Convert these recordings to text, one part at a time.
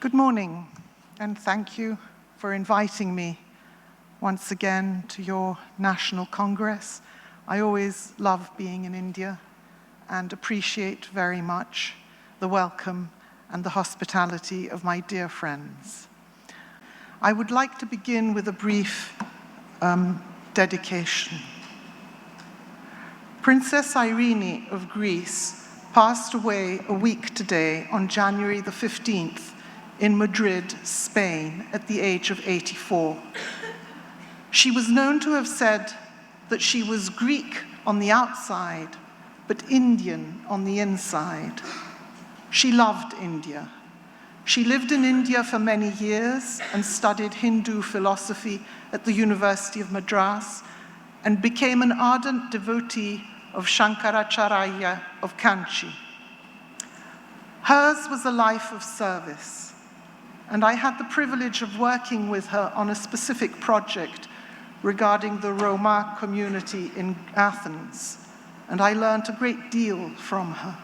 Good morning, and thank you for inviting me once again to your National Congress. I always love being in India and appreciate very much the welcome and the hospitality of my dear friends. I would like to begin with a brief dedication. Princess Irene of Greece passed away a week today on January the 15th in Madrid, Spain, at the age of 84. She was known to have said that she was Greek on the outside, but Indian on the inside. She loved India. She lived in India for many years and studied Hindu philosophy at the University of Madras and became an ardent devotee of Shankaracharya of Kanchi. Hers was a life of service, and I had the privilege of working with her on a specific project regarding the Roma community in Athens, and I learned a great deal from her.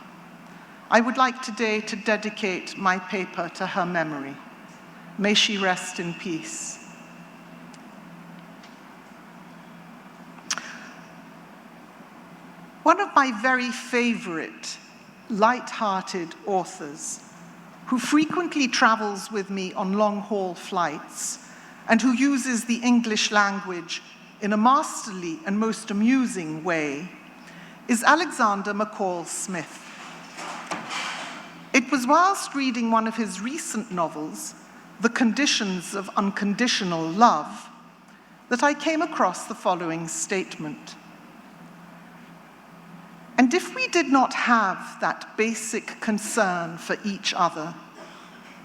I would like today to dedicate my paper to her memory. May she rest in peace. One of my very favorite light-hearted authors, who frequently travels with me on long-haul flights and who uses the English language in a masterly and most amusing way, is Alexander McCall Smith. It was whilst reading one of his recent novels, The Conditions of Unconditional Love, that I came across the following statement. And if we did not have that basic concern for each other,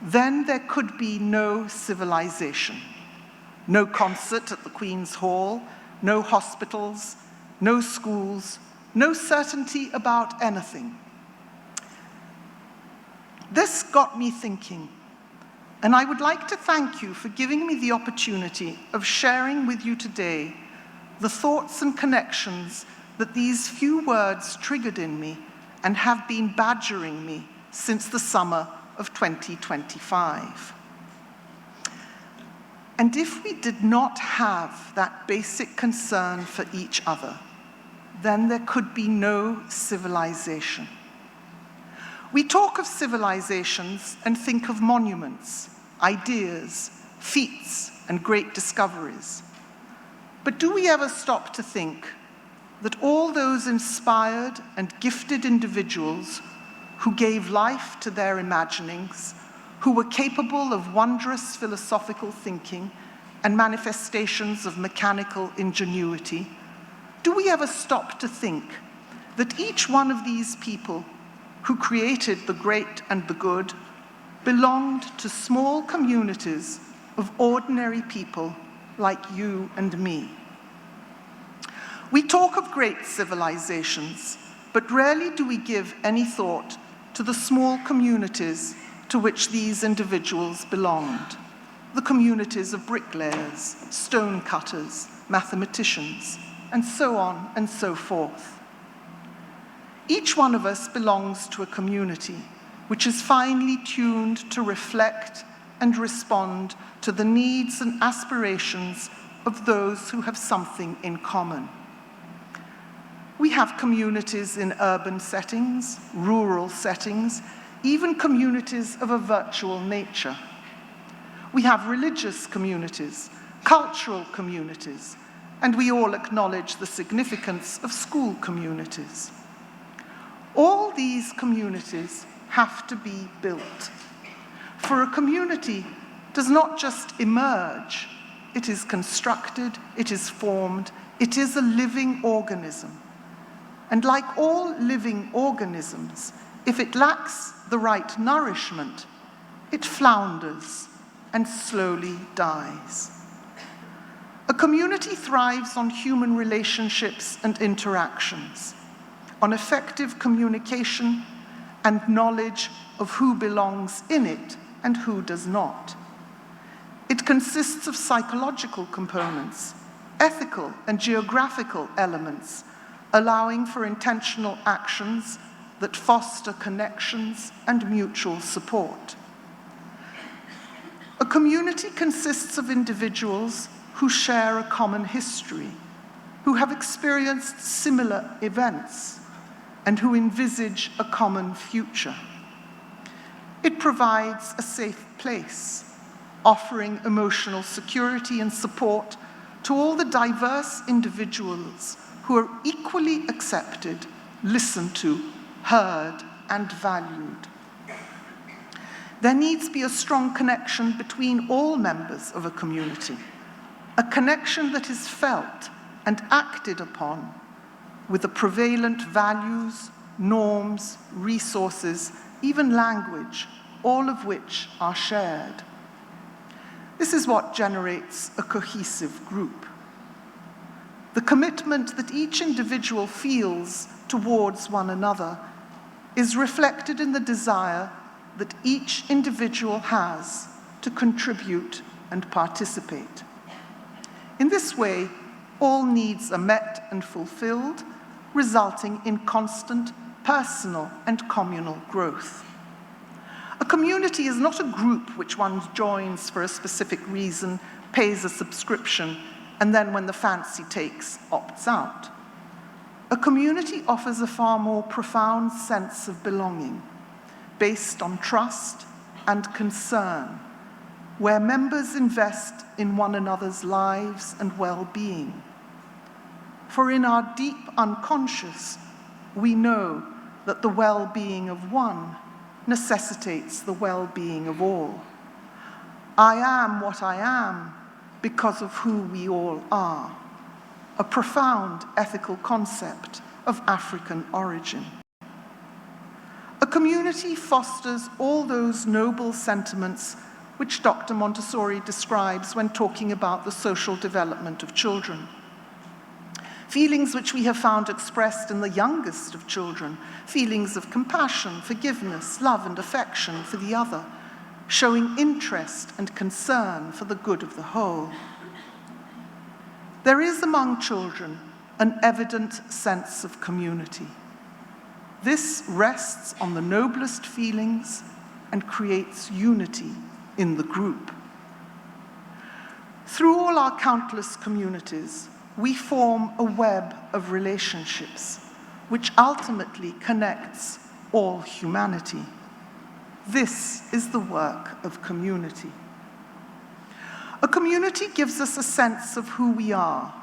then there could be no civilization, no concert at the Queen's Hall, no hospitals, no schools, no certainty about anything. This got me thinking, and I would like to thank you for giving me the opportunity of sharing with you today the thoughts and connections that these few words triggered in me and have been badgering me since the summer of 2025. And if we did not have that basic concern for each other, then there could be no civilization. We talk of civilizations and think of monuments, ideas, feats, and great discoveries. But do we ever stop to think that all those inspired and gifted individuals who gave life to their imaginings, who were capable of wondrous philosophical thinking and manifestations of mechanical ingenuity, do we ever stop to think that each one of these people who created the great and the good belonged to small communities of ordinary people like you and me? We talk of great civilizations, but rarely do we give any thought to the small communities to which these individuals belonged, the communities of bricklayers, stone cutters, mathematicians, and so on and so forth. Each one of us belongs to a community which is finely tuned to reflect and respond to the needs and aspirations of those who have something in common. We have communities in urban settings, rural settings, even communities of a virtual nature. We have religious communities, cultural communities, and we all acknowledge the significance of school communities. All these communities have to be built. For a community does not just emerge, it is constructed, it is formed, it is a living organism. And like all living organisms, if it lacks the right nourishment, it flounders and slowly dies. A community thrives on human relationships and interactions, on effective communication and knowledge of who belongs in it and who does not. It consists of psychological components, ethical and geographical elements, allowing for intentional actions that foster connections and mutual support. A community consists of individuals who share a common history, who have experienced similar events, and who envisage a common future. It provides a safe place, offering emotional security and support to all the diverse individuals who are equally accepted, listened to, heard, and valued. There needs to be a strong connection between all members of a community, a connection that is felt and acted upon with the prevalent values, norms, resources, even language, all of which are shared. This is what generates a cohesive group. The commitment that each individual feels towards one another is reflected in the desire that each individual has to contribute and participate. In this way, all needs are met and fulfilled, resulting in constant personal and communal growth. A community is not a group which one joins for a specific reason, pays a subscription, and then when the fancy takes, opts out. A community offers a far more profound sense of belonging, based on trust and concern, where members invest in one another's lives and well-being. For in our deep unconscious, we know that the well-being of one necessitates the well-being of all. I am what I am because of who we all are, a profound ethical concept of African origin. A community fosters all those noble sentiments which Dr. Montessori describes when talking about the social development of children. Feelings which we have found expressed in the youngest of children, feelings of compassion, forgiveness, love and affection for the other, showing interest and concern for the good of the whole. There is among children an evident sense of community. This rests on the noblest feelings and creates unity in the group. Through all our countless communities, we form a web of relationships which ultimately connects all humanity. This is the work of community. A community gives us a sense of who we are.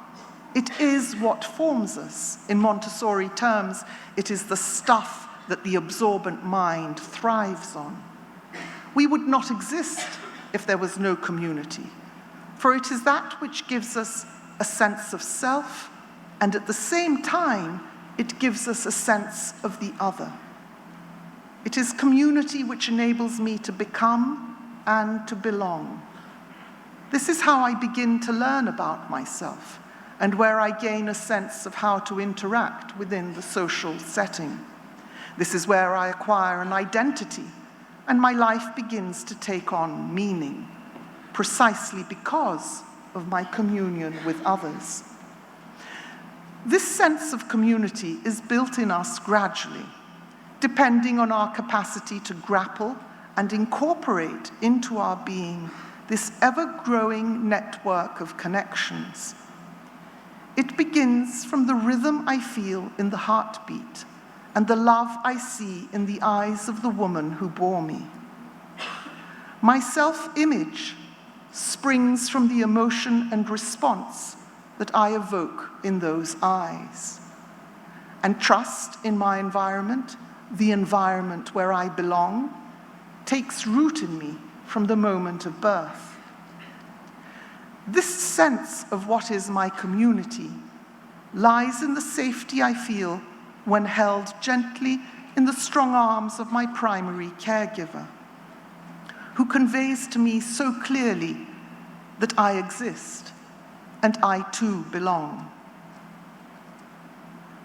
It is what forms us. In Montessori terms, it is the stuff that the absorbent mind thrives on. We would not exist if there was no community, for it is that which gives us a sense of self, and at the same time, it gives us a sense of the other. It is community which enables me to become and to belong. This is how I begin to learn about myself, and where I gain a sense of how to interact within the social setting. This is where I acquire an identity, and my life begins to take on meaning, precisely because of my communion with others. This sense of community is built in us gradually, depending on our capacity to grapple and incorporate into our being this ever-growing network of connections. It begins from the rhythm I feel in the heartbeat and the love I see in the eyes of the woman who bore me. My self-image springs from the emotion and response that I evoke in those eyes. And trust in my environment, the environment where I belong, takes root in me from the moment of birth. This sense of what is my community lies in the safety I feel when held gently in the strong arms of my primary caregiver, who conveys to me so clearly that I exist and I too belong.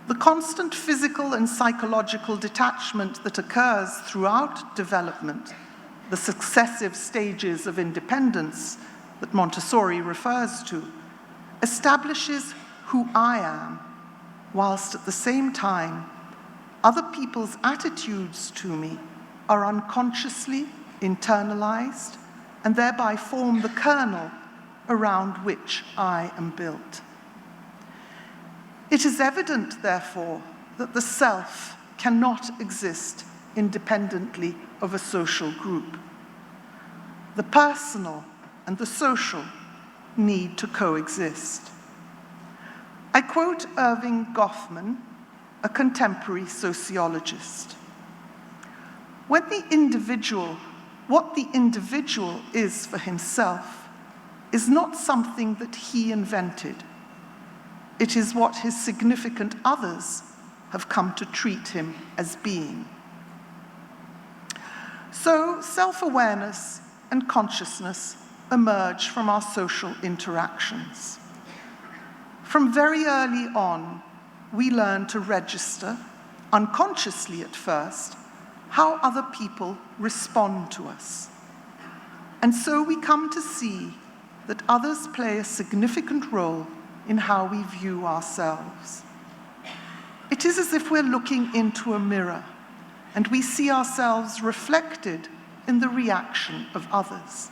The constant physical and psychological detachment that occurs throughout development, the successive stages of independence that Montessori refers to, establishes who I am, whilst at the same time, other people's attitudes to me are unconsciously internalized and thereby form the kernel around which I am built. It is evident, therefore, that the self cannot exist independently of a social group. The personal and the social need to coexist. I quote Irving Goffman, a contemporary sociologist. What the individual is for himself is not something that he invented. It is what his significant others have come to treat him as being. So self-awareness and consciousness emerge from our social interactions. From very early on, we learn to register, unconsciously at first, how other people respond to us. And so we come to see that others play a significant role in how we view ourselves. It is as if we're looking into a mirror and we see ourselves reflected in the reaction of others.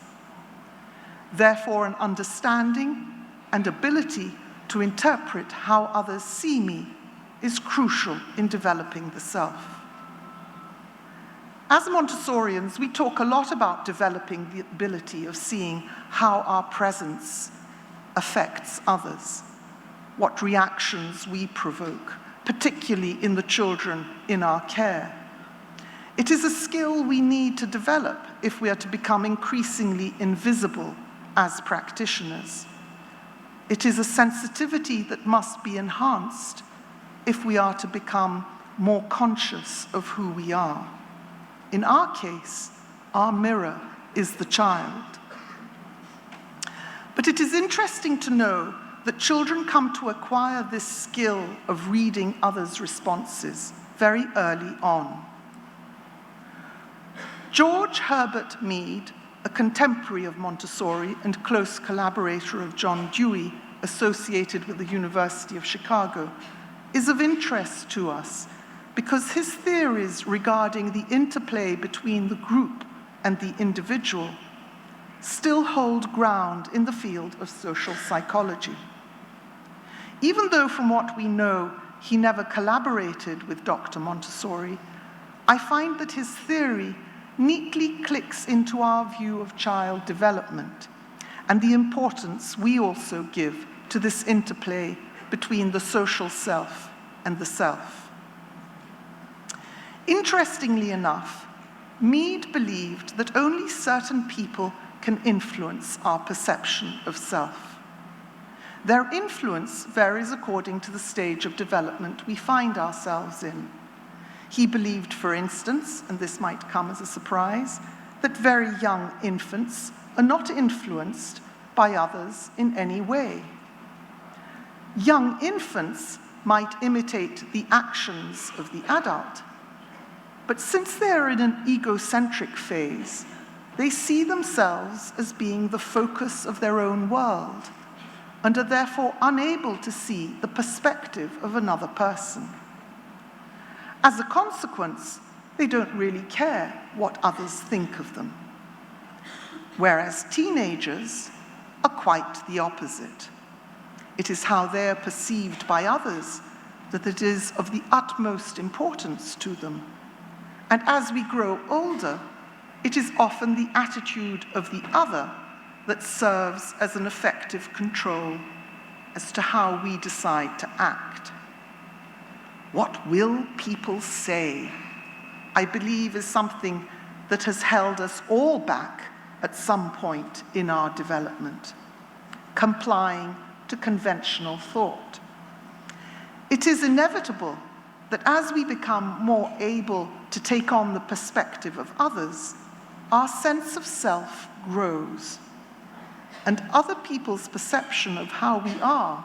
Therefore, an understanding and ability to interpret how others see me is crucial in developing the self. As Montessorians, we talk a lot about developing the ability of seeing how our presence affects others, what reactions we provoke, particularly in the children in our care. It is a skill we need to develop if we are to become increasingly invisible as practitioners. It is a sensitivity that must be enhanced if we are to become more conscious of who we are. In our case, our mirror is the child. But it is interesting to know that children come to acquire this skill of reading others' responses very early on. George Herbert Mead, a contemporary of Montessori and close collaborator of John Dewey, associated with the University of Chicago, is of interest to us because his theories regarding the interplay between the group and the individual still hold ground in the field of social psychology. Even though from what we know he never collaborated with Dr. Montessori, I find that his theory neatly clicks into our view of child development and the importance we also give to this interplay between the social self and the self. Interestingly enough, Mead believed that only certain people can influence our perception of self. Their influence varies according to the stage of development we find ourselves in. He believed, for instance, and this might come as a surprise, that very young infants are not influenced by others in any way. Young infants might imitate the actions of the adult, but since they're in an egocentric phase, they see themselves as being the focus of their own world and are therefore unable to see the perspective of another person. As a consequence, they don't really care what others think of them. Whereas teenagers are quite the opposite. It is how they are perceived by others that it is of the utmost importance to them. And as we grow older, it is often the attitude of the other that serves as an effective control as to how we decide to act. What will people say? I believe is something that has held us all back at some point in our development, complying to conventional thought. It is inevitable that as we become more able to take on the perspective of others, our sense of self grows, and other people's perception of how we are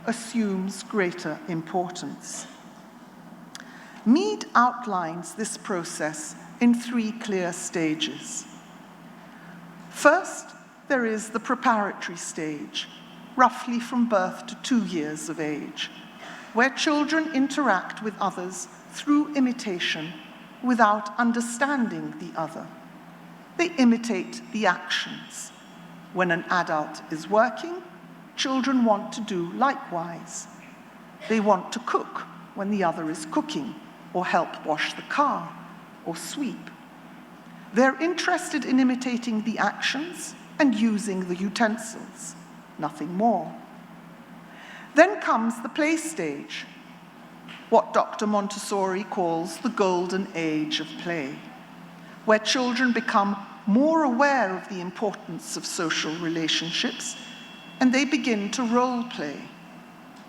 assumes greater importance. Mead outlines this process in 3 clear stages. First, there is the preparatory stage, roughly from birth to 2 years of age, where children interact with others through imitation without understanding the other. They imitate the actions. When an adult is working, children want to do likewise. They want to cook when the other is cooking, or help wash the car, or sweep. They're interested in imitating the actions and using the utensils, nothing more. Then comes the play stage, what Dr. Montessori calls the golden age of play, where children become more aware of the importance of social relationships, and they begin to role play,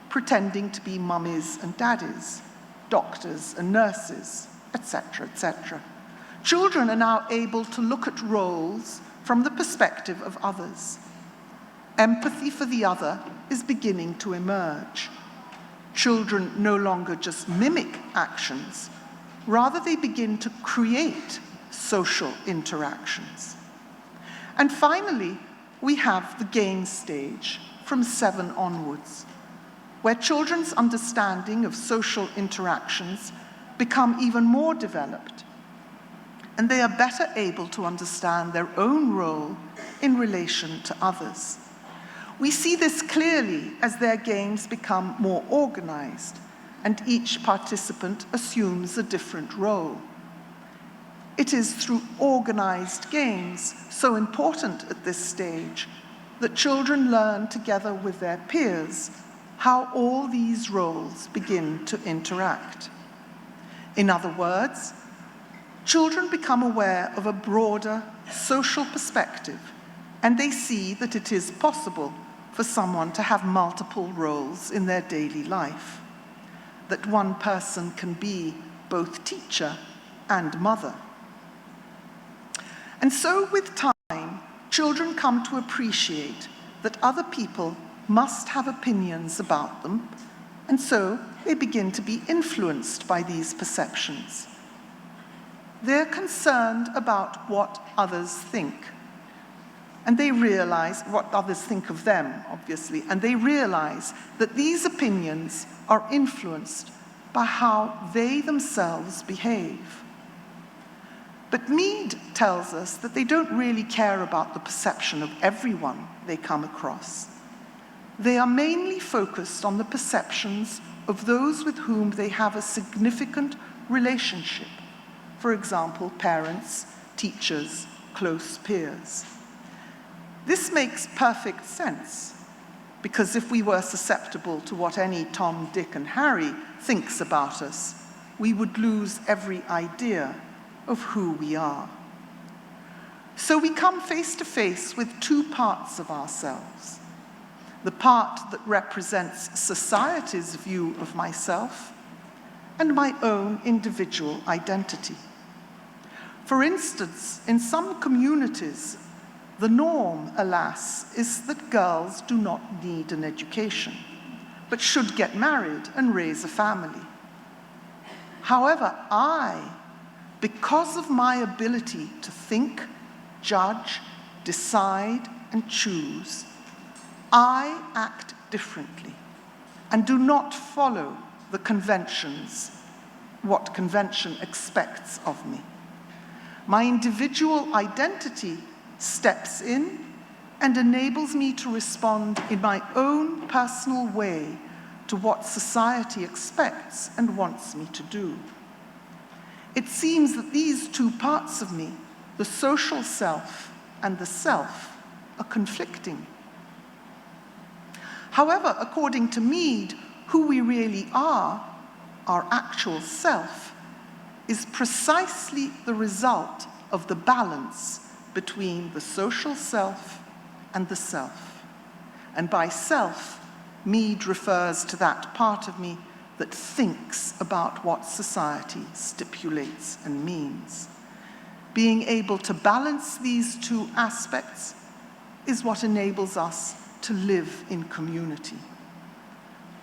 pretending to be mummies and daddies, doctors and nurses, etc., etc. Children are now able to look at roles from the perspective of others. Empathy for the other is beginning to emerge. Children no longer just mimic actions, rather they begin to create social interactions. And finally, we have the game stage from 7 onwards, where children's understanding of social interactions become even more developed, and they are better able to understand their own role in relation to others. We see this clearly as their games become more organized, and each participant assumes a different role. It is through organized games, so important at this stage, that children learn together with their peers how all these roles begin to interact. In other words, children become aware of a broader social perspective, and they see that it is possible for someone to have multiple roles in their daily life, that one person can be both teacher and mother. And so with time, children come to appreciate that other people must have opinions about them, and so they begin to be influenced by these perceptions. They're concerned about what others think, and they realize what others think of them, obviously, and they realize that these opinions are influenced by how they themselves behave. But Mead tells us that they don't really care about the perception of everyone they come across. They are mainly focused on the perceptions of those with whom they have a significant relationship. For example, parents, teachers, close peers. This makes perfect sense, because if we were susceptible to what any Tom, Dick, and Harry thinks about us, we would lose every idea of who we are. So we come face to face with 2 parts of ourselves. The part that represents society's view of myself, and my own individual identity. For instance, in some communities, the norm, alas, is that girls do not need an education, but should get married and raise a family. However, because of my ability to think, judge, decide, and choose, I act differently and do not follow the conventions, what convention expects of me. My individual identity steps in and enables me to respond in my own personal way to what society expects and wants me to do. It seems that these 2 parts of me, the social self and the self, are conflicting. However, according to Mead, who we really are, our actual self, is precisely the result of the balance between the social self and the self. And by self, Mead refers to that part of me that thinks about what society stipulates and means. Being able to balance these 2 aspects is what enables us to live in community.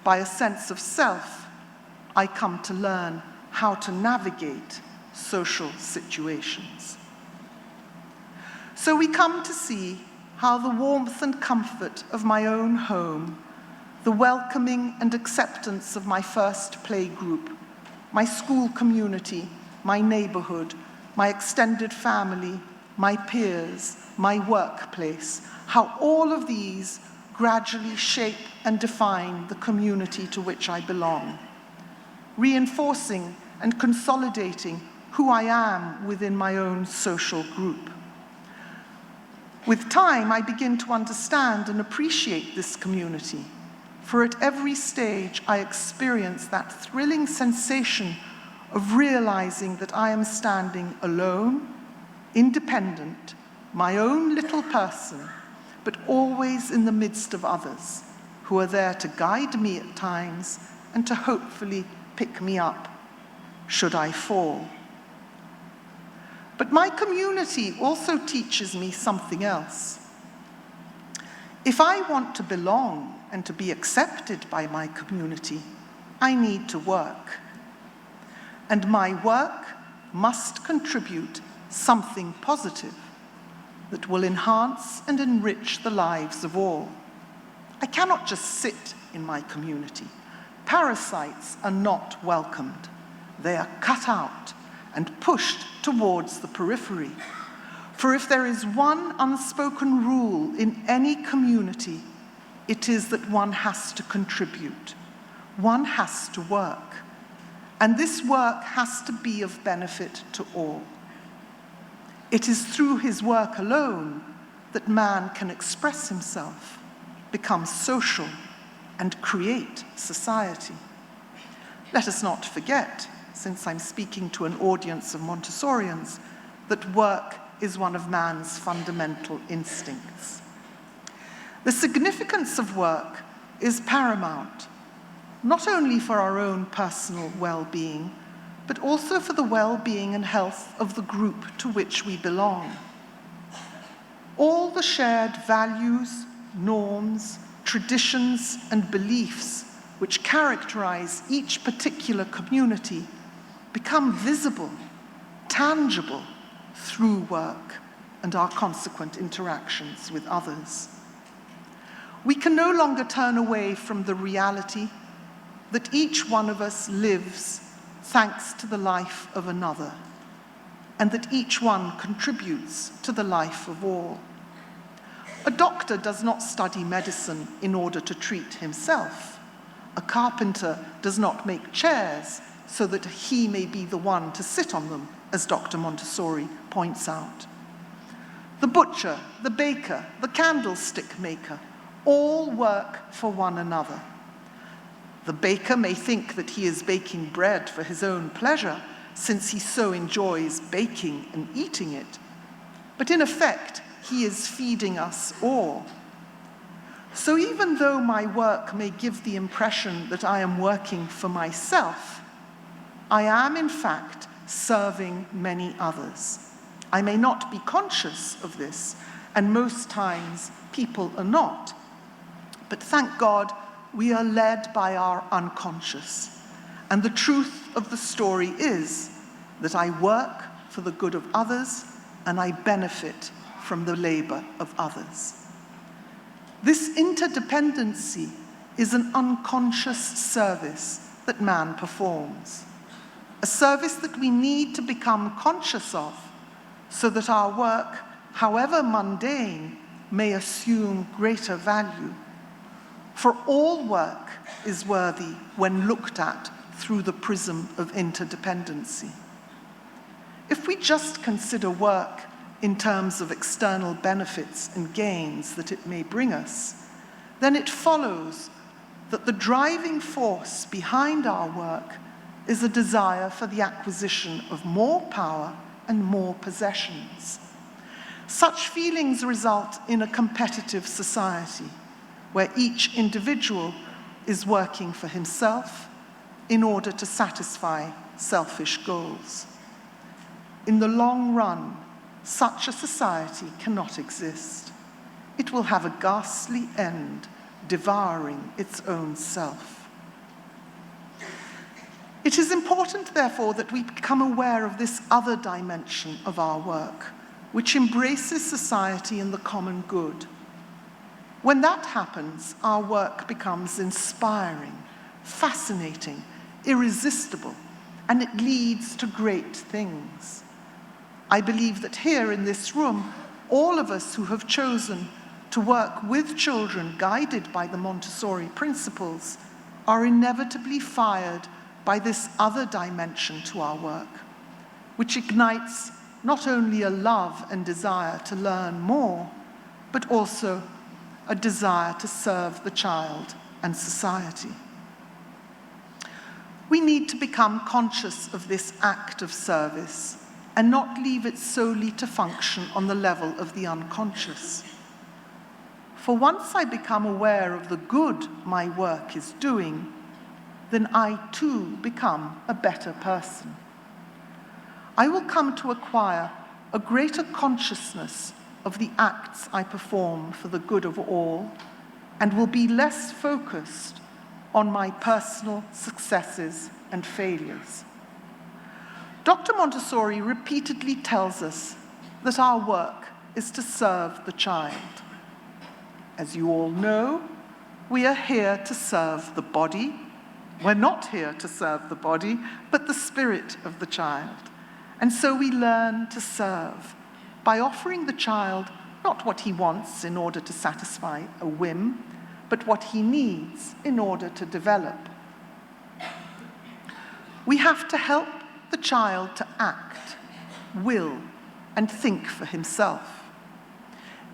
By a sense of self, I come to learn how to navigate social situations. So we come to see how the warmth and comfort of my own home, the welcoming and acceptance of my first play group, my school community, my neighborhood, my extended family, my peers, my workplace, how all of these gradually shape and define the community to which I belong, reinforcing and consolidating who I am within my own social group. With time, I begin to understand and appreciate this community, for at every stage I experience that thrilling sensation of realizing that I am standing alone, independent, my own little person, but always in the midst of others who are there to guide me at times and to hopefully pick me up should I fall. But my community also teaches me something else. If I want to belong and to be accepted by my community, I need to work. And my work must contribute something positive that will enhance and enrich the lives of all. I cannot just sit in my community. Parasites are not welcomed. They are cut out and pushed towards the periphery. For if there is one unspoken rule in any community, it is that one has to contribute. One has to work. And this work has to be of benefit to all. It is through his work alone that man can express himself, become social, and create society. Let us not forget, since I'm speaking to an audience of Montessorians, that work is one of man's fundamental instincts. The significance of work is paramount, not only for our own personal well-being, but also for the well-being and health of the group to which we belong. All the shared values, norms, traditions, and beliefs which characterize each particular community become visible, tangible through work and our consequent interactions with others. We can no longer turn away from the reality that each one of us lives thanks to the life of another, and that each one contributes to the life of all. A doctor does not study medicine in order to treat himself. A carpenter does not make chairs so that he may be the one to sit on them, as Dr. Montessori points out. The butcher, the baker, the candlestick maker, all work for one another. The baker may think that he is baking bread for his own pleasure, since he so enjoys baking and eating it. But in effect, he is feeding us all. So even though my work may give the impression that I am working for myself, I am in fact serving many others. I may not be conscious of this, and most times people are not. But thank God, we are led by our unconscious. And the truth of the story is that I work for the good of others and I benefit from the labor of others. This interdependency is an unconscious service that man performs, a service that we need to become conscious of so that our work, however mundane, may assume greater value. For all work is worthy when looked at through the prism of interdependency. If we just consider work in terms of external benefits and gains that it may bring us, then it follows that the driving force behind our work is a desire for the acquisition of more power and more possessions. Such feelings result in a competitive society, where each individual is working for himself in order to satisfy selfish goals. In the long run, such a society cannot exist. It will have a ghastly end, devouring its own self. It is important, therefore, that we become aware of this other dimension of our work, which embraces society and the common good. When that happens, our work becomes inspiring, fascinating, irresistible, and it leads to great things. I believe that here in this room, all of us who have chosen to work with children guided by the Montessori principles are inevitably fired by this other dimension to our work, which ignites not only a love and desire to learn more, but also a desire to serve the child and society. We need to become conscious of this act of service and not leave it solely to function on the level of the unconscious. For once I become aware of the good my work is doing, then I too become a better person. I will come to acquire a greater consciousness of the acts I perform for the good of all, and will be less focused on my personal successes and failures. Dr. Montessori repeatedly tells us that our work is to serve the child. As you all know, we are here to serve the body. We're not here to serve the body, but the spirit of the child. And so we learn to serve by offering the child not what he wants in order to satisfy a whim, but what he needs in order to develop. We have to help the child to act, will, and think for himself.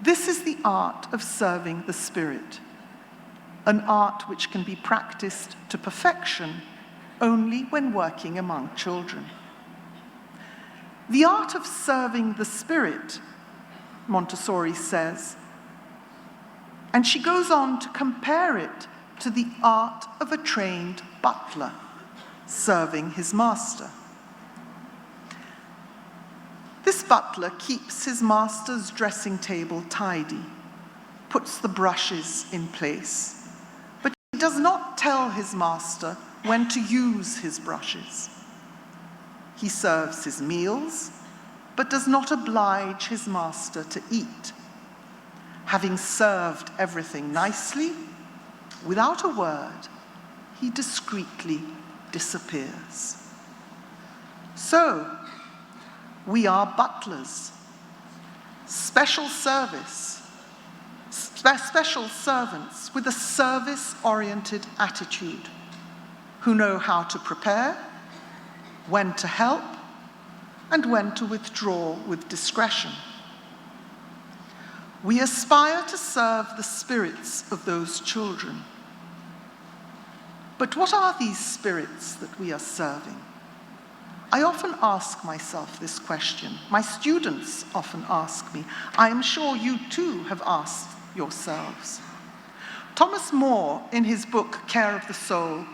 This is the art of serving the spirit, an art which can be practiced to perfection only when working among children. The art of serving the spirit, Montessori says, and she goes on to compare it to the art of a trained butler serving his master. This butler keeps his master's dressing table tidy, puts the brushes in place, but he does not tell his master when to use his brushes. He serves his meals, but does not oblige his master to eat. Having served everything nicely, without a word, he discreetly disappears. So, we are butlers, special servants with a service-oriented attitude who know how to prepare, when to help, and when to withdraw with discretion. We aspire to serve the spirits of those children. But what are these spirits that we are serving? I often ask myself this question. My students often ask me. I am sure you too have asked yourselves. Thomas More, in his book Care of the Soul,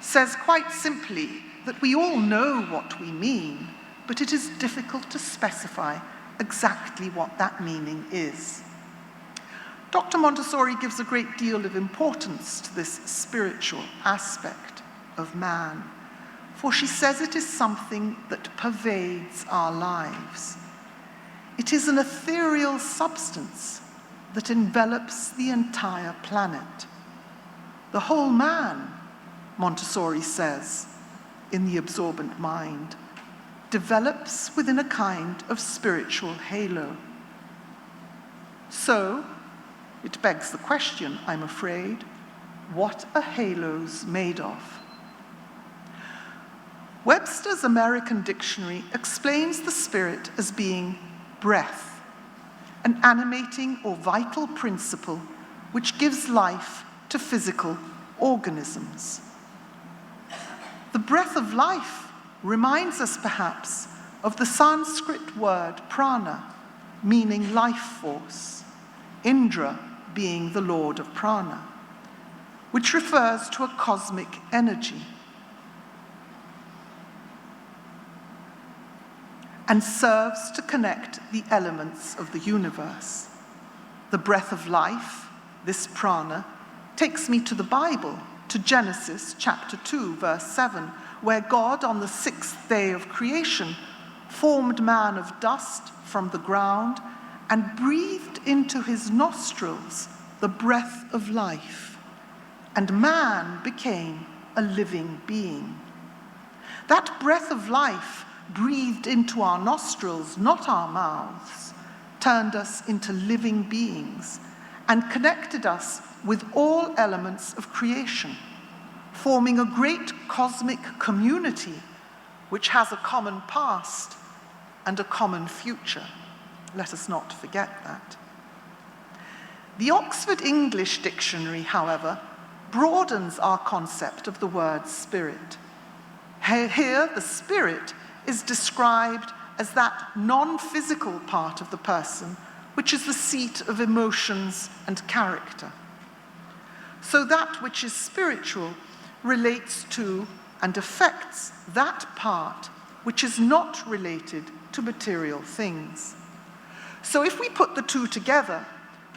says quite simply that we all know what we mean, but it is difficult to specify exactly what that meaning is. Dr. Montessori gives a great deal of importance to this spiritual aspect of man, for she says it is something that pervades our lives. It is an ethereal substance that envelops the entire planet. The whole man, Montessori says, in The Absorbent Mind, develops within a kind of spiritual halo. So, it begs the question, I'm afraid, what are halos made of? Webster's American Dictionary explains the spirit as being breath, an animating or vital principle which gives life to physical organisms. The breath of life reminds us perhaps of the Sanskrit word prana, meaning life force, Indra being the lord of prana, which refers to a cosmic energy, and serves to connect the elements of the universe. The breath of life, this prana, takes me to the Bible, to Genesis chapter 2, verse 7, where God, on the sixth day of creation, formed man of dust from the ground and breathed into his nostrils the breath of life, and man became a living being. That breath of life breathed into our nostrils, not our mouths, turned us into living beings, and connected us with all elements of creation, forming a great cosmic community which has a common past and a common future. Let us not forget that. The Oxford English Dictionary, however, broadens our concept of the word spirit. Here, the spirit is described as that non-physical part of the person which is the seat of emotions and character. So that which is spiritual relates to and affects that part which is not related to material things. So if we put the two together,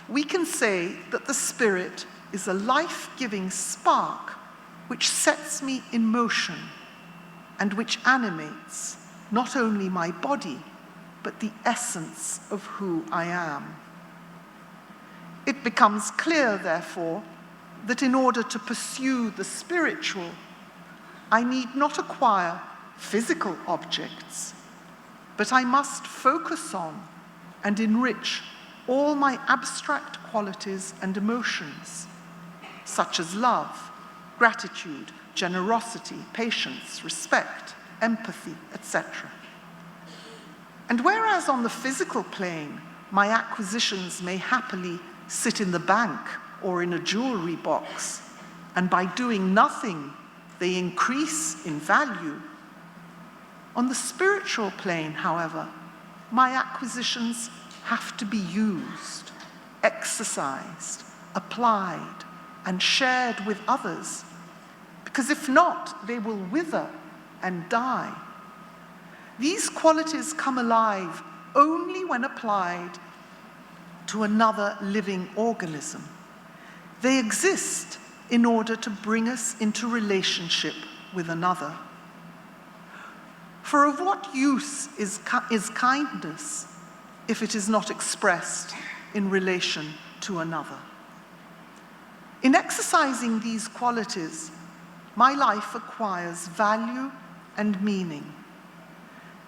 we can say that the spirit is a life-giving spark which sets me in motion and which animates not only my body, but the essence of who I am. It becomes clear, therefore, that in order to pursue the spiritual, I need not acquire physical objects, but I must focus on and enrich all my abstract qualities and emotions, such as love, gratitude, generosity, patience, respect, empathy, etc. And whereas on the physical plane, my acquisitions may happily sit in the bank or in a jewelry box, and by doing nothing, they increase in value. On the spiritual plane, however, my acquisitions have to be used, exercised, applied, and shared with others, because if not, they will wither and die. These qualities come alive only when applied to another living organism. They exist in order to bring us into relationship with another. For of what use is kindness if it is not expressed in relation to another? In exercising these qualities, my life acquires value and meaning.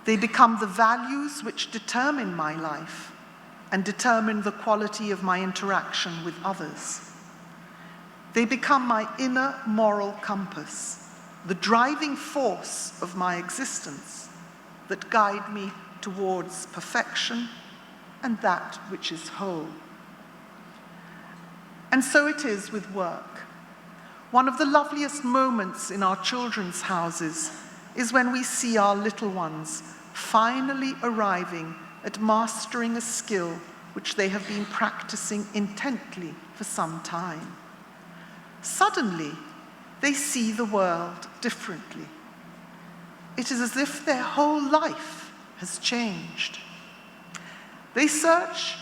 They become the values which determine my life and determine the quality of my interaction with others. They become my inner moral compass, the driving force of my existence that guide me towards perfection and that which is whole. And so it is with work. One of the loveliest moments in our children's houses is when we see our little ones finally arriving at mastering a skill which they have been practicing intently for some time. Suddenly, they see the world differently. It is as if their whole life has changed. They search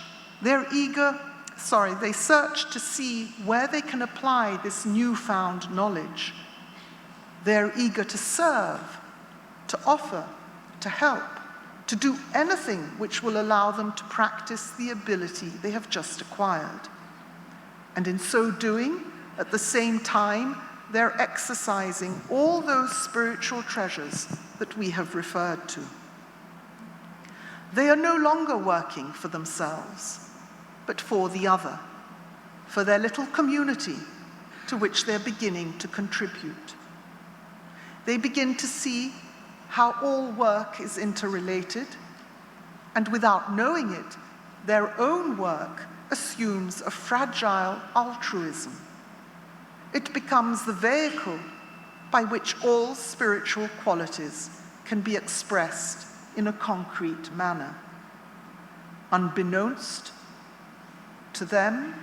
to see where they can apply this newfound knowledge. They're eager to serve, to offer, to help, to do anything which will allow them to practice the ability they have just acquired. And in so doing, at the same time, they're exercising all those spiritual treasures that we have referred to. They are no longer working for themselves, but for the other, for their little community to which they're beginning to contribute. They begin to see how all work is interrelated, and without knowing it, their own work assumes a fragile altruism. It becomes the vehicle by which all spiritual qualities can be expressed in a concrete manner. Unbeknownst to them,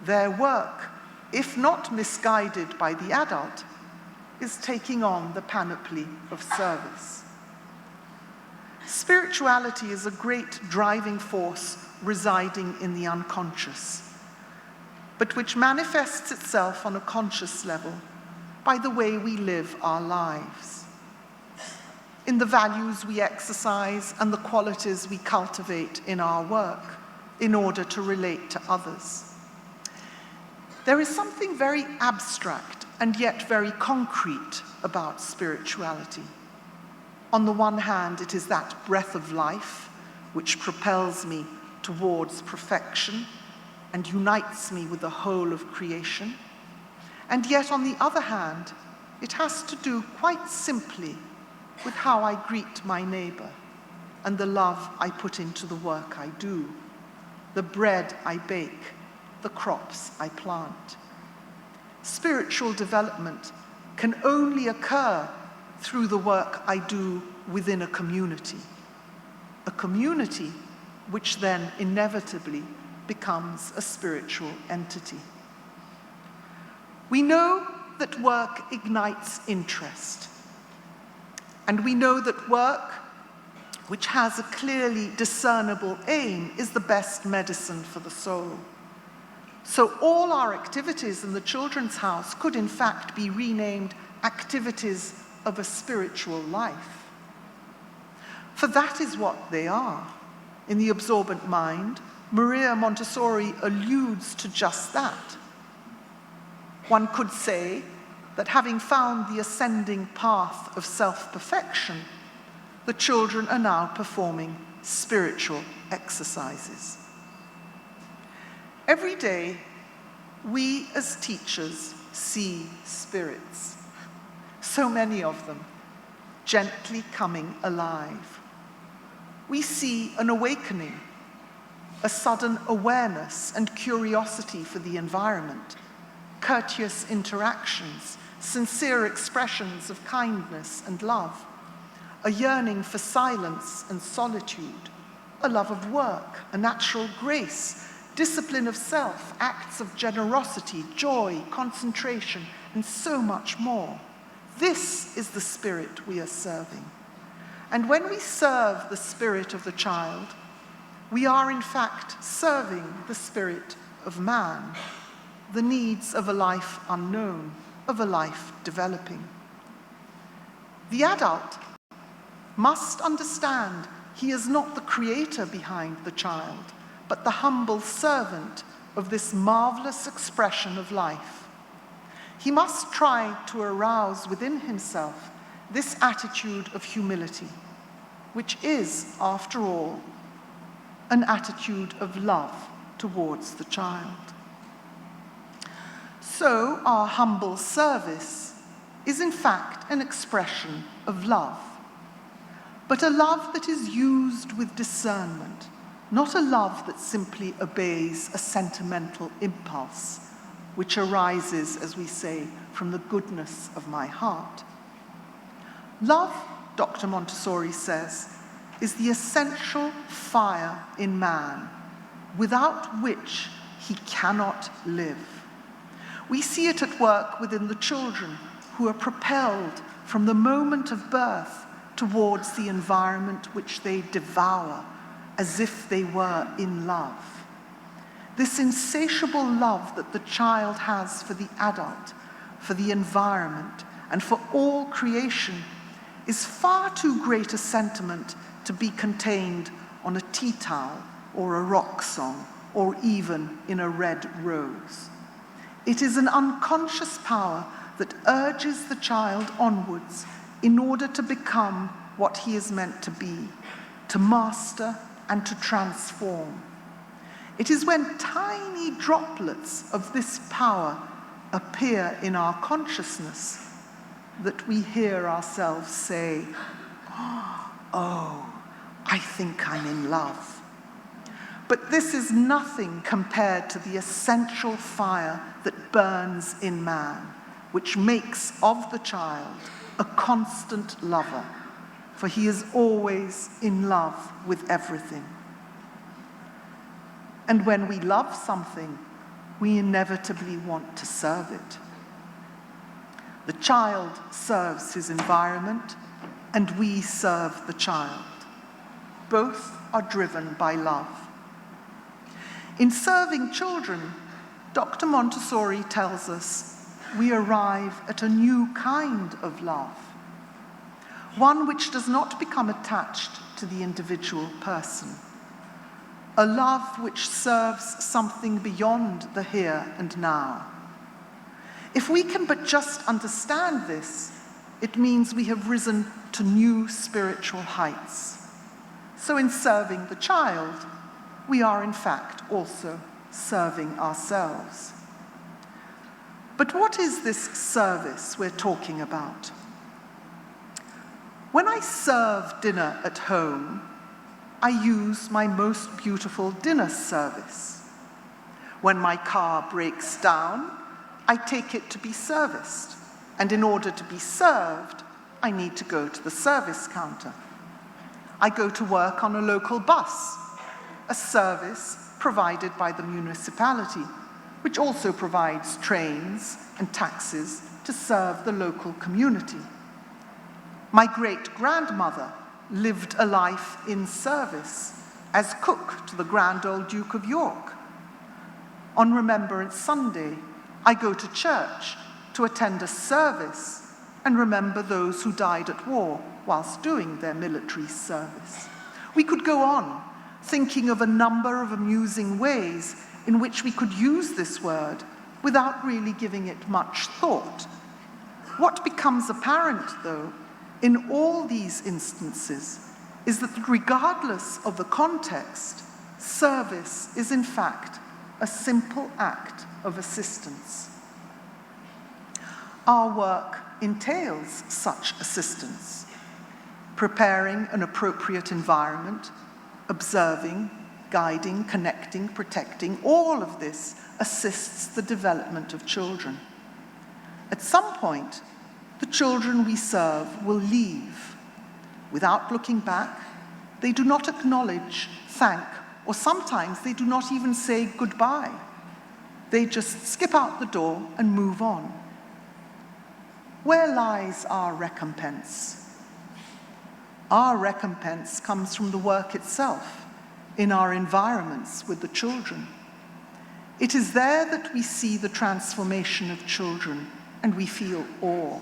their work, if not misguided by the adult, is taking on the panoply of service. Spirituality is a great driving force residing in the unconscious, but which manifests itself on a conscious level by the way we live our lives, in the values we exercise and the qualities we cultivate in our work in order to relate to others. There is something very abstract and yet very concrete about spirituality. On the one hand, it is that breath of life which propels me towards perfection and unites me with the whole of creation. And yet, on the other hand, it has to do quite simply with how I greet my neighbor and the love I put into the work I do, the bread I bake, the crops I plant. Spiritual development can only occur through the work I do within a community which then inevitably becomes a spiritual entity. We know that work ignites interest, and we know that work which has a clearly discernible aim is the best medicine for the soul. So all our activities in the Children's House could in fact be renamed activities of a spiritual life. For that is what they are. In The Absorbent Mind, Maria Montessori alludes to just that. One could say that having found the ascending path of self-perfection, the children are now performing spiritual exercises. Every day, we as teachers see spirits, so many of them, gently coming alive. We see an awakening, a sudden awareness and curiosity for the environment, courteous interactions, sincere expressions of kindness and love, a yearning for silence and solitude, a love of work, a natural grace, discipline of self, acts of generosity, joy, concentration, and so much more. This is the spirit we are serving. And when we serve the spirit of the child, we are in fact serving the spirit of man, the needs of a life unknown, of a life developing. The adult must understand he is not the creator behind the child, but the humble servant of this marvelous expression of life. He must try to arouse within himself this attitude of humility, which is, after all, an attitude of love towards the child. So our humble service is in fact an expression of love, but a love that is used with discernment, not a love that simply obeys a sentimental impulse, which arises, as we say, from the goodness of my heart. Love, Dr. Montessori says, is the essential fire in man, without which he cannot live. We see it at work within the children who are propelled from the moment of birth towards the environment which they devour as if they were in love. This insatiable love that the child has for the adult, for the environment, and for all creation is far too great a sentiment to be contained on a tea towel or a rock song or even in a red rose. It is an unconscious power that urges the child onwards in order to become what he is meant to be, to master and to transform. It is when tiny droplets of this power appear in our consciousness that we hear ourselves say, "Oh, I think I'm in love." But this is nothing compared to the essential fire that burns in man, which makes of the child a constant lover, for he is always in love with everything. And when we love something, we inevitably want to serve it. The child serves his environment, and we serve the child. Both are driven by love. In serving children, Dr. Montessori tells us we arrive at a new kind of love, one which does not become attached to the individual person, a love which serves something beyond the here and now. If we can but just understand this, it means we have risen to new spiritual heights. So in serving the child, we are in fact also serving ourselves. But what is this service we're talking about? When I serve dinner at home, I use my most beautiful dinner service. When my car breaks down, I take it to be serviced. And in order to be served, I need to go to the service counter. I go to work on a local bus, a service provided by the municipality, which also provides trains and taxis to serve the local community. My great-grandmother lived a life in service as cook to the Grand Old Duke of York. On Remembrance Sunday, I go to church to attend a service and remember those who died at war whilst doing their military service. We could go on, thinking of a number of amusing ways in which we could use this word without really giving it much thought. What becomes apparent, though, in all these instances is that regardless of the context, service is in fact a simple act of assistance. Our work entails such assistance, preparing an appropriate environment, observing, guiding, connecting, protecting. All of this assists the development of children. At some point, the children we serve will leave. Without looking back, they do not acknowledge, thank, or sometimes they do not even say goodbye. They just skip out the door and move on. Where lies our recompense? Our recompense comes from the work itself, in our environments with the children. It is there that we see the transformation of children and we feel awe.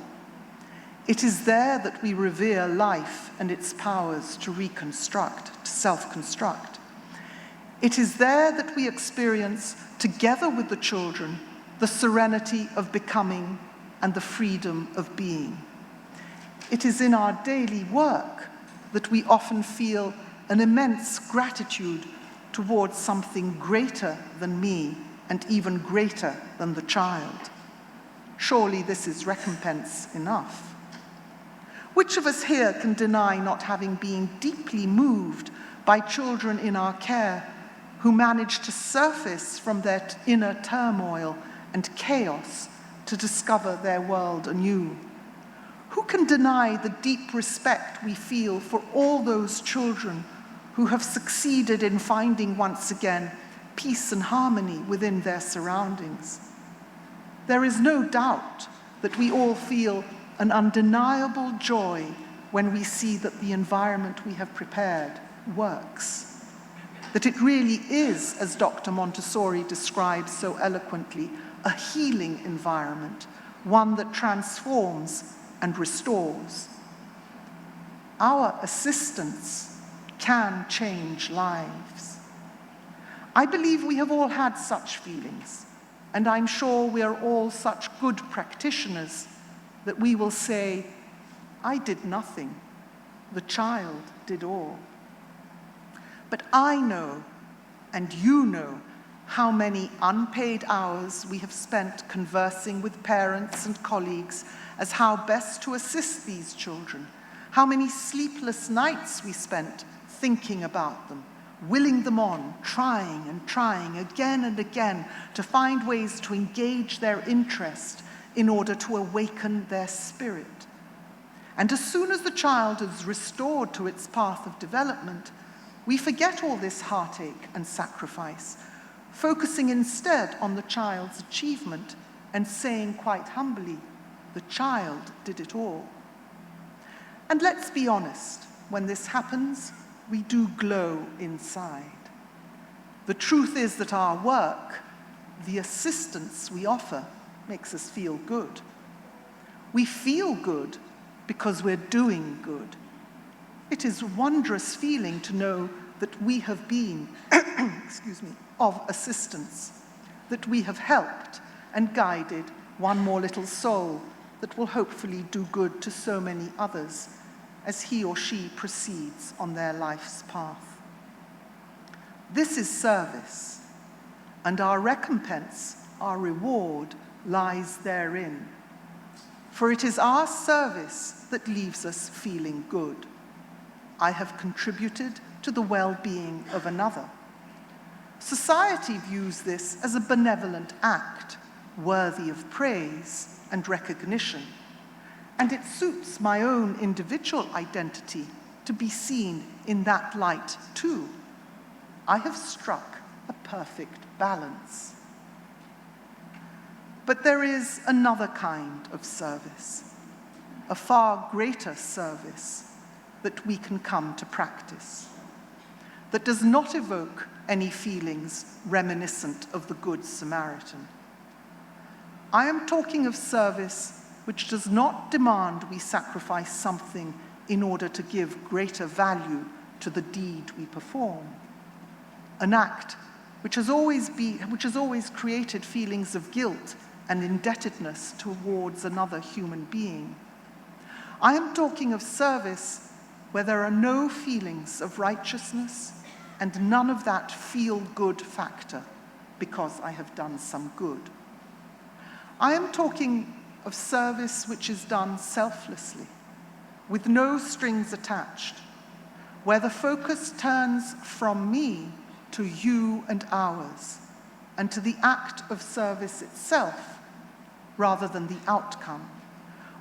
It is there that we revere life and its powers to reconstruct, to self-construct. It is there that we experience, together with the children, the serenity of becoming and the freedom of being. It is in our daily work that we often feel an immense gratitude towards something greater than me and even greater than the child. Surely this is recompense enough. Which of us here can deny not having been deeply moved by children in our care who manage to surface from their inner turmoil and chaos to discover their world anew? Who can deny the deep respect we feel for all those children who have succeeded in finding once again peace and harmony within their surroundings? There is no doubt that we all feel an undeniable joy when we see that the environment we have prepared works. That it really is, as Dr. Montessori describes so eloquently, a healing environment, one that transforms and restores. Our assistance can change lives. I believe we have all had such feelings, and I'm sure we are all such good practitioners that we will say, I did nothing, the child did all. But I know, and you know, how many unpaid hours we have spent conversing with parents and colleagues as how best to assist these children, how many sleepless nights we spent thinking about them, willing them on, trying and trying again and again to find ways to engage their interest in order to awaken their spirit. And as soon as the child is restored to its path of development, we forget all this heartache and sacrifice, focusing instead on the child's achievement and saying quite humbly, the child did it all. And let's be honest, when this happens, we do glow inside. The truth is that our work, the assistance we offer, makes us feel good. We feel good because we're doing good. It is a wondrous feeling to know that we have been, of assistance, that we have helped and guided one more little soul that will hopefully do good to so many others as he or she proceeds on their life's path. This is service, and our recompense, our reward, lies therein. For it is our service that leaves us feeling good. I have contributed to the well-being of another. Society views this as a benevolent act, worthy of praise and recognition, and it suits my own individual identity to be seen in that light too. I have struck a perfect balance. But there is another kind of service, a far greater service that we can come to practice, that does not evoke any feelings reminiscent of the Good Samaritan. I am talking of service which does not demand we sacrifice something in order to give greater value to the deed we perform, an act which has always created feelings of guilt and indebtedness towards another human being. I am talking of service where there are no feelings of righteousness and none of that feel-good factor because I have done some good. I am talking of service which is done selflessly, with no strings attached, where the focus turns from me to you and ours, and to the act of service itself, rather than the outcome,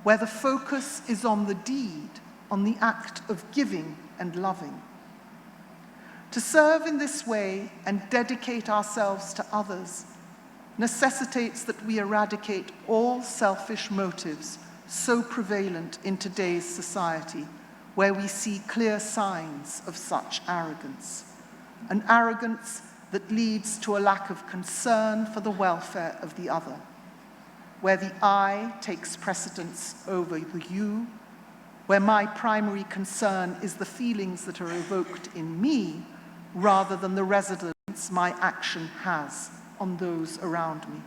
where the focus is on the deed, on the act of giving and loving. To serve in this way and dedicate ourselves to others necessitates that we eradicate all selfish motives so prevalent in today's society, where we see clear signs of such arrogance, an arrogance that leads to a lack of concern for the welfare of the other, where the I takes precedence over the you, where my primary concern is the feelings that are evoked in me rather than the resonance my action has on those around me.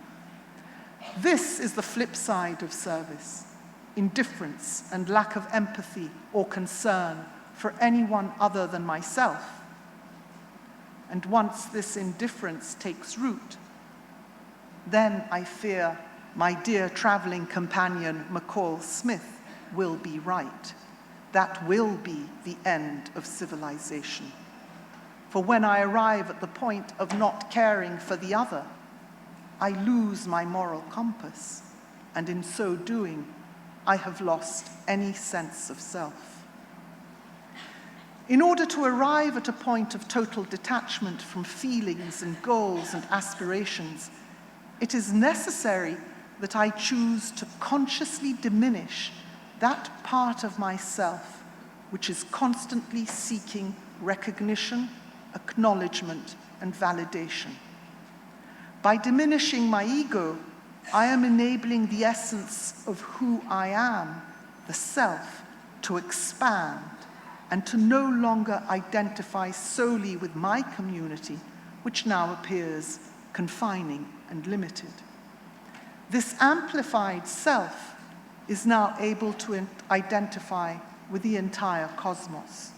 This is the flip side of service, indifference and lack of empathy or concern for anyone other than myself. And once this indifference takes root, then I fear my dear traveling companion McCall Smith will be right. That will be the end of civilization. For when I arrive at the point of not caring for the other, I lose my moral compass, and in so doing, I have lost any sense of self. In order to arrive at a point of total detachment from feelings and goals and aspirations, it is necessary that I choose to consciously diminish that part of myself which is constantly seeking recognition, acknowledgement, and validation. By diminishing my ego, I am enabling the essence of who I am, the self, to expand and to no longer identify solely with my community, which now appears confining and limited. This amplified self is now able to identify with the entire cosmos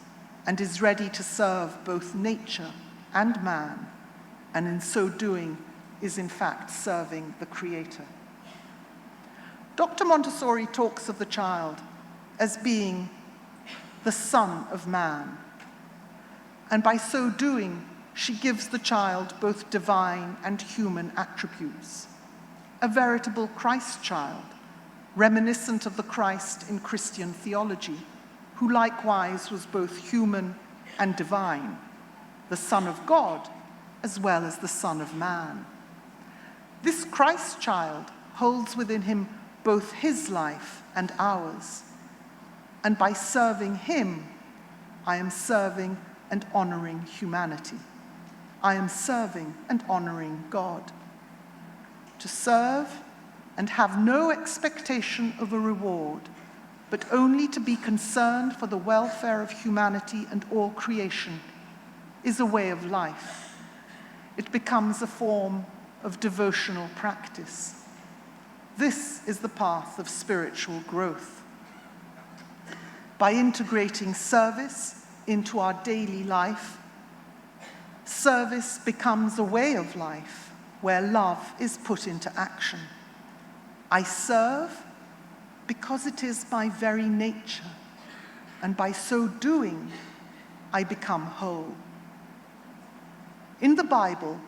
and is ready to serve both nature and man, and in so doing is in fact serving the Creator. Dr. Montessori talks of the child as being the son of man, and by so doing, she gives the child both divine and human attributes, a veritable Christ child, reminiscent of the Christ in Christian theology, who likewise was both human and divine, the Son of God as well as the Son of Man. This Christ child holds within him both his life and ours, and by serving him, I am serving and honoring humanity. I am serving and honoring God. To serve and have no expectation of a reward, but only to be concerned for the welfare of humanity and all creation, is a way of life. It becomes a form of devotional practice. This is the path of spiritual growth. By integrating service into our daily life, service becomes a way of life where love is put into action. I serve because it is my very nature, and by so doing, I become whole. In the Bible,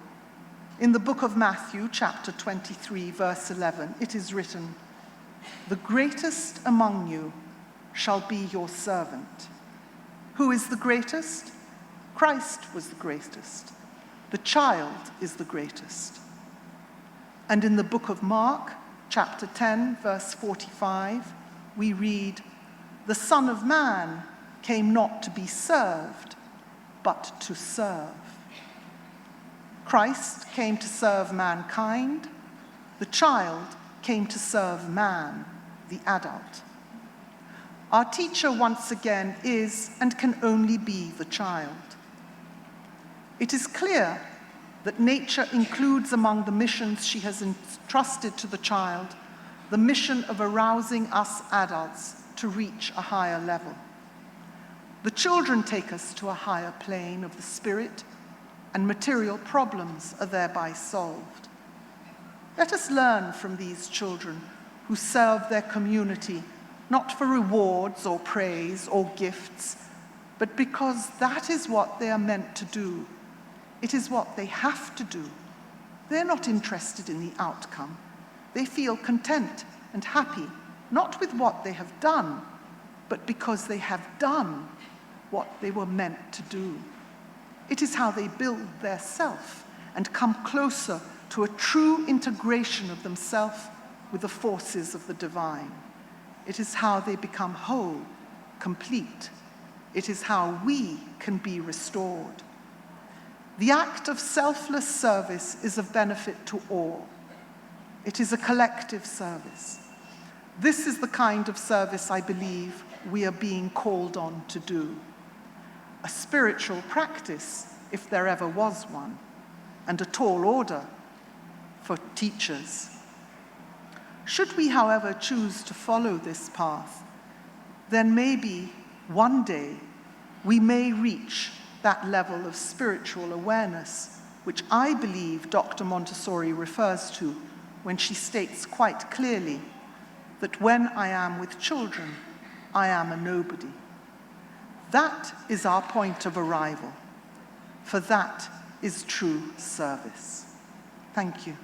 in the book of Matthew, chapter 23, verse 11, it is written, "The greatest among you shall be your servant." Who is the greatest? Christ was the greatest. The child is the greatest. And in the book of Mark, chapter 10, verse 45, we read, "The Son of Man came not to be served, but to serve." Christ came to serve mankind. The child came to serve man, the adult. Our teacher, once again, is and can only be the child. It is clear that nature includes among the missions she has entrusted to the child the mission of arousing us adults to reach a higher level. The children take us to a higher plane of the spirit, and material problems are thereby solved. Let us learn from these children who serve their community not for rewards or praise or gifts, but because that is what they are meant to do. It is what they have to do. They're not interested in the outcome. They feel content and happy, not with what they have done, but because they have done what they were meant to do. It is how they build their self and come closer to a true integration of themselves with the forces of the divine. It is how they become whole, complete. It is how we can be restored. The act of selfless service is of benefit to all. It is a collective service. This is the kind of service I believe we are being called on to do. A spiritual practice, if there ever was one, and a tall order for teachers. Should we, however, choose to follow this path, then maybe one day we may reach that level of spiritual awareness, which I believe Dr. Montessori refers to when she states quite clearly that when I am with children, I am a nobody. That is our point of arrival, for that is true service. Thank you.